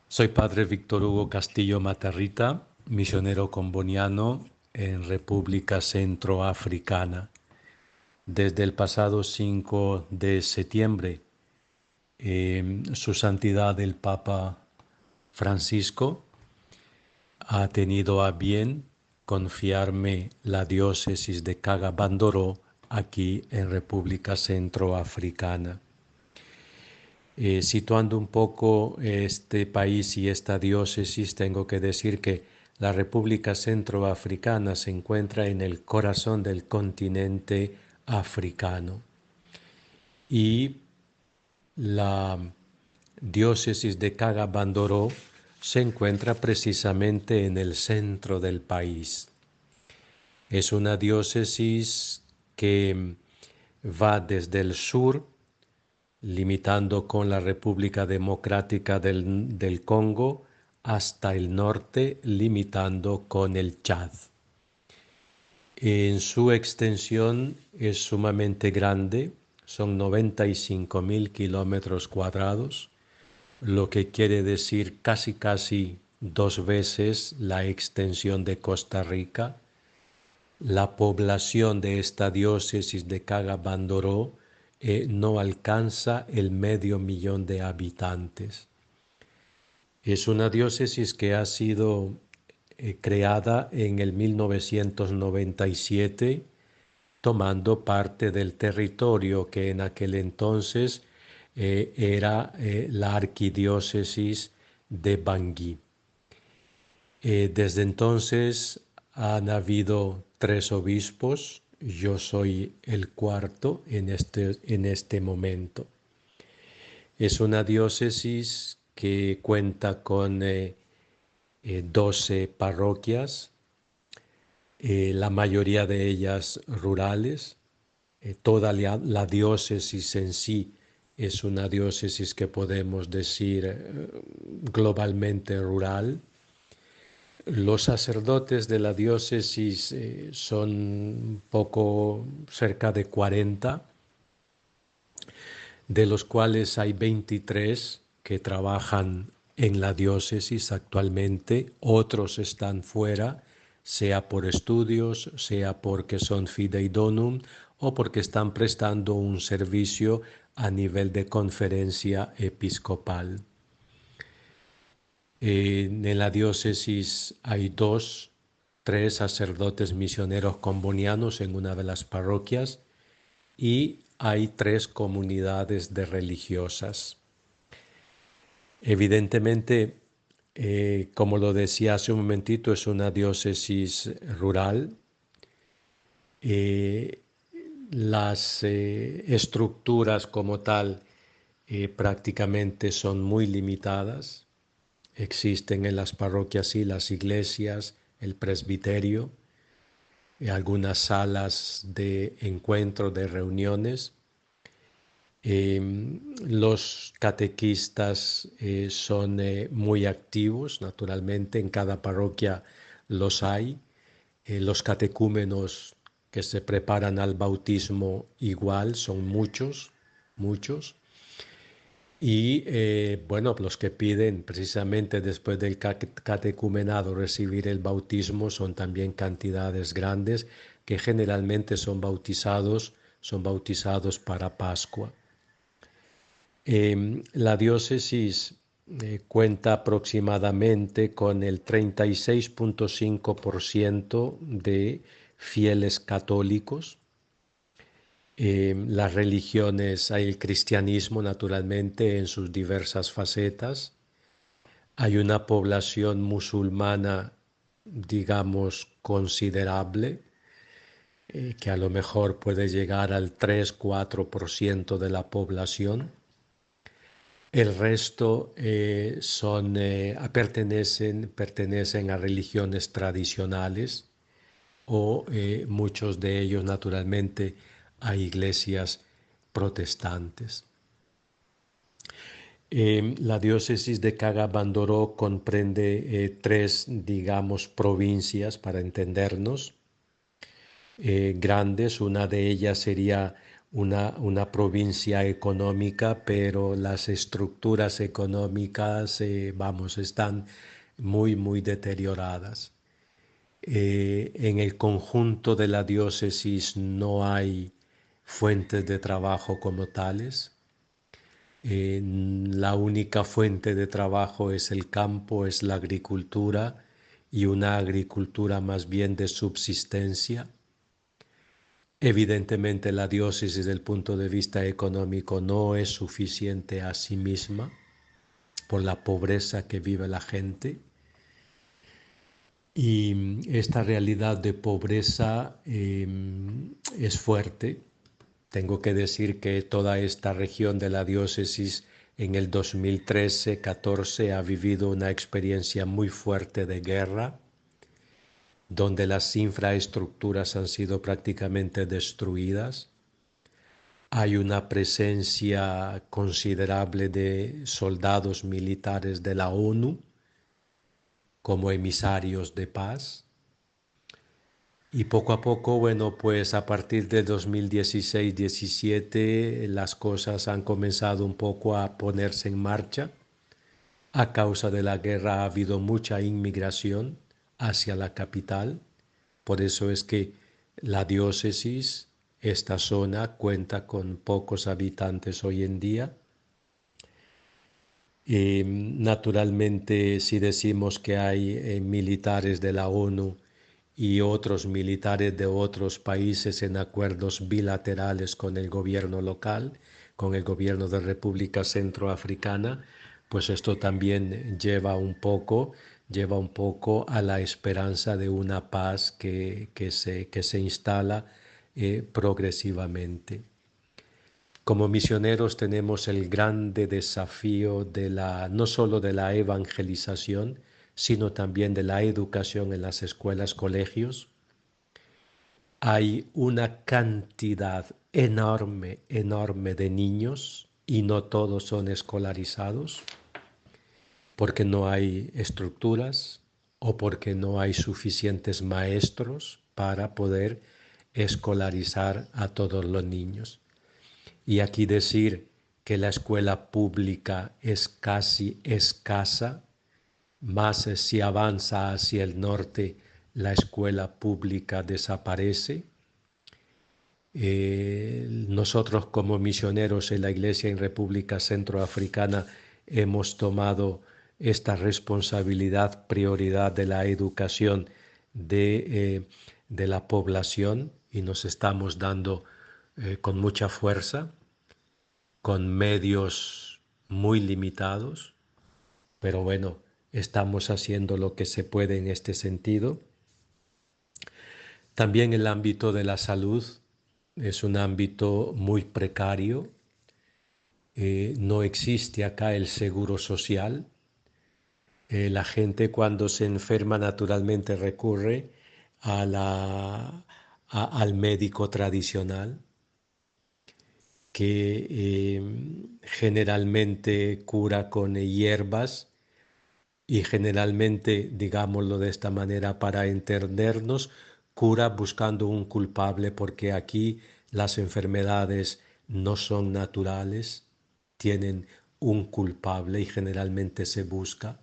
Soy padre Víctor Hugo Castillo Matarrita, misionero comboniano en República Centroafricana. Desde el pasado 5 de septiembre, Su Santidad el Papa Francisco ha tenido a bien confiarme la diócesis de Kaga-Bandoro aquí en República Centroafricana. Situando un poco este país y esta diócesis, tengo que decir que la República Centroafricana se encuentra en el corazón del continente africano y la diócesis de Kaga-Bandoro se encuentra precisamente en el centro del país. Es una diócesis que va desde el sur, limitando con la República Democrática del Congo, hasta el norte, limitando con el Chad. En su extensión es sumamente grande, son 95.000 kilómetros cuadrados, lo que quiere decir casi 2 veces la extensión de Costa Rica. La población de esta diócesis de Kaga-Bandoro no alcanza el 500.000 de habitantes. Es una diócesis que ha sido creada en el 1997, tomando parte del territorio que en aquel entonces era la arquidiócesis de Bangui. Desde entonces han habido 3 obispos, yo soy el cuarto en este momento. Es una diócesis que cuenta con 12 parroquias, la mayoría de ellas rurales. Toda la diócesis en sí es una diócesis que podemos decir globalmente rural. Los sacerdotes de la diócesis son cerca de 40, de los cuales hay 23 que trabajan en la diócesis actualmente, otros están fuera, sea por estudios, sea porque son fidei donum o porque están prestando un servicio a nivel de conferencia episcopal. En la diócesis hay 3 sacerdotes misioneros combonianos en una de las parroquias y hay 3 comunidades de religiosas. Evidentemente, como lo decía hace un momentito, es una diócesis rural. Las estructuras como tal prácticamente son muy limitadas. Existen en las parroquias sí las iglesias, el presbiterio, algunas salas de encuentro, de reuniones. Los catequistas son muy activos, naturalmente en cada parroquia los hay. Los catecúmenos que se preparan al bautismo igual son muchos. Y bueno, los que piden precisamente después del catecumenado recibir el bautismo son también cantidades grandes que generalmente son bautizados para Pascua. La diócesis cuenta aproximadamente con el 36.5% de fieles católicos. Las religiones, hay el cristianismo naturalmente en sus diversas facetas. Hay una población musulmana, digamos, considerable, que a lo mejor puede llegar al 3-4% de la población. El resto pertenecen a religiones tradicionales o muchos de ellos naturalmente a iglesias protestantes. La diócesis de Kaga-Bandoro comprende 3, digamos, provincias para entendernos, grandes. Una de ellas sería una provincia económica, pero las estructuras económicas, vamos, están muy deterioradas. En el conjunto de la diócesis no hay fuentes de trabajo como tales. La única fuente de trabajo es el campo, es la agricultura y una agricultura más bien de subsistencia. Evidentemente la diócesis desde el punto de vista económico no es suficiente a sí misma por la pobreza que vive la gente. Y esta realidad de pobreza es fuerte. Tengo que decir que toda esta región de la diócesis en el 2013-14 ha vivido una experiencia muy fuerte de guerra, donde las infraestructuras han sido prácticamente destruidas. Hay una presencia considerable de soldados militares de la ONU como emisarios de paz. Y poco a poco, bueno, pues a partir de 2016-17 las cosas han comenzado un poco a ponerse en marcha. A causa de la guerra ha habido mucha inmigración hacia la capital. Por eso es que la diócesis, esta zona, cuenta con pocos habitantes hoy en día. Naturalmente, si decimos que hay militares de la ONU y otros militares de otros países en acuerdos bilaterales con el gobierno local, con el gobierno de República Centroafricana, pues esto también lleva un poco a la esperanza de una paz que se instala progresivamente. Como misioneros tenemos el grande desafío no solo de la evangelización, sino también de la educación en las escuelas, colegios. Hay una cantidad enorme de niños y no todos son escolarizados porque no hay estructuras o porque no hay suficientes maestros para poder escolarizar a todos los niños. Y aquí decir que la escuela pública es casi escasa, más si avanza hacia el norte, la escuela pública desaparece. Nosotros como misioneros en la Iglesia en República Centroafricana hemos tomado esta responsabilidad, prioridad de la educación de la población y nos estamos dando con mucha fuerza, con medios muy limitados, pero bueno, estamos haciendo lo que se puede en este sentido. También el ámbito de la salud es un ámbito muy precario. No existe acá el seguro social. La gente cuando se enferma naturalmente recurre al médico tradicional, que generalmente cura con hierbas y generalmente, digámoslo de esta manera para entendernos, cura buscando un culpable porque aquí las enfermedades no son naturales, tienen un culpable y generalmente se busca.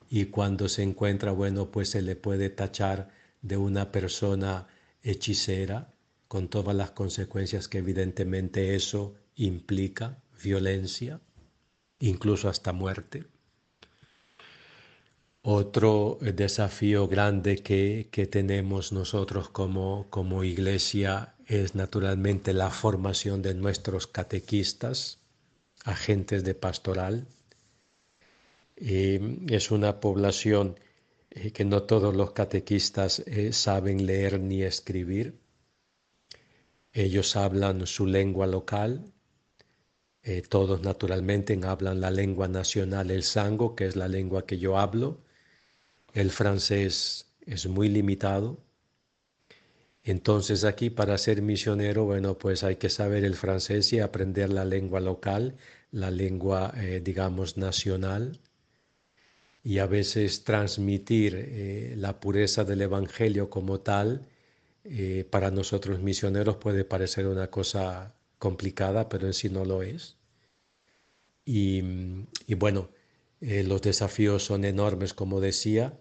Y cuando se encuentra, bueno, pues se le puede tachar de una persona hechicera, con todas las consecuencias que evidentemente eso implica, violencia, incluso hasta muerte. Otro desafío grande que tenemos nosotros como iglesia es naturalmente la formación de nuestros catequistas, agentes de pastoral. Es una población que no todos los catequistas saben leer ni escribir. Ellos hablan su lengua local. Todos naturalmente hablan la lengua nacional, el sango, que es la lengua que yo hablo. El francés es muy limitado. Entonces aquí para ser misionero, bueno, pues hay que saber el francés y aprender la lengua local, la lengua, digamos, nacional. Y a veces transmitir la pureza del Evangelio como tal, para nosotros misioneros puede parecer una cosa complicada, pero en sí no lo es. Y bueno, los desafíos son enormes, como decía.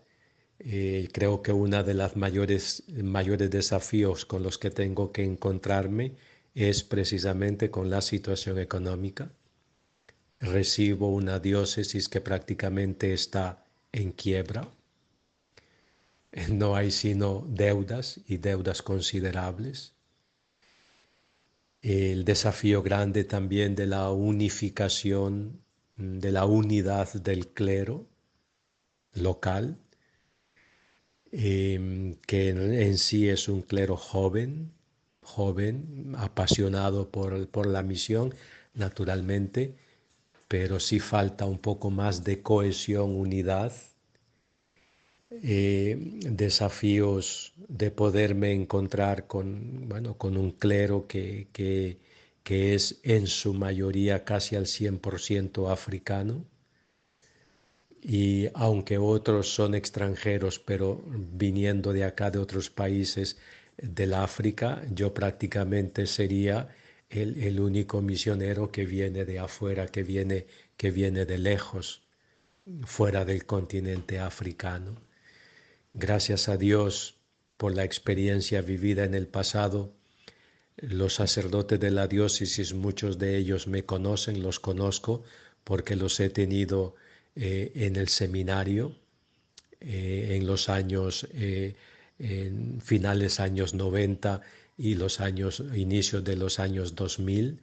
Creo que uno de los mayores desafíos con los que tengo que encontrarme es precisamente con la situación económica. Recibo una diócesis que prácticamente está en quiebra. No hay sino deudas y deudas considerables. El desafío grande también de la unificación, de la unidad del clero local, que en sí es un clero joven, apasionado por la misión, naturalmente, pero sí falta un poco más de cohesión, unidad, desafíos de poderme encontrar con, bueno, con un clero que es en su mayoría casi al 100% africano, y aunque otros son extranjeros, pero viniendo de acá, de otros países del África, yo prácticamente sería el único misionero que viene de afuera, que viene de lejos, fuera del continente africano. Gracias a Dios por la experiencia vivida en el pasado, los sacerdotes de la diócesis, muchos de ellos me conocen, los conozco porque los he tenido en el seminario en los años, en finales años 90 y los inicios de los años 2000,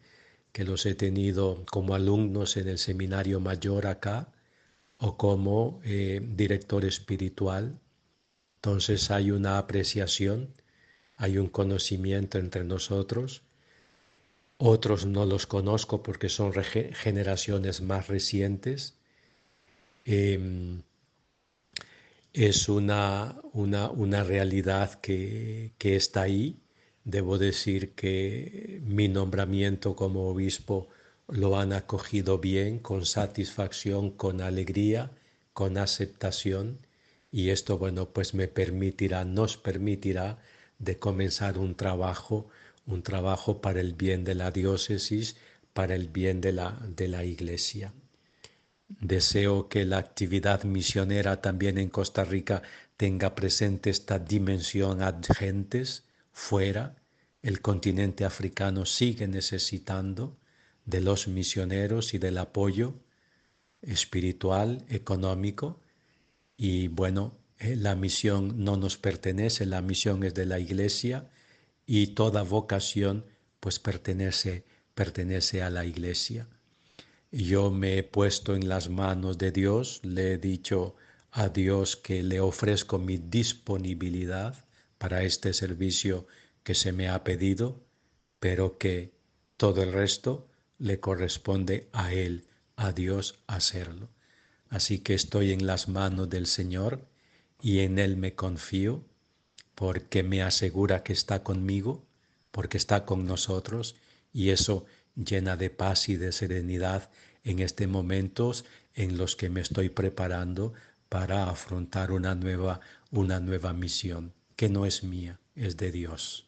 que los he tenido como alumnos en el seminario mayor acá o como director espiritual. Entonces hay una apreciación, hay un conocimiento entre nosotros. Otros no los conozco porque son generaciones más recientes. Em, es una realidad que está ahí. Debo decir que mi nombramiento como obispo lo han acogido bien, con satisfacción, con alegría, con aceptación. Y esto, bueno, pues nos permitirá de comenzar un trabajo para el bien de la diócesis, para el bien de la iglesia. Deseo que la actividad misionera también en Costa Rica tenga presente esta dimensión ad gentes fuera. El continente africano sigue necesitando de los misioneros y del apoyo espiritual, económico. Y bueno, la misión no nos pertenece, la misión es de la Iglesia y toda vocación pues pertenece a la Iglesia. Yo me he puesto en las manos de Dios, le he dicho a Dios que le ofrezco mi disponibilidad para este servicio que se me ha pedido, pero que todo el resto le corresponde a Él, a Dios hacerlo. Así que estoy en las manos del Señor y en Él me confío porque me asegura que está conmigo, porque está con nosotros, y eso llena de paz y de serenidad en estos momentos en los que me estoy preparando para afrontar una nueva misión, que no es mía, es de Dios.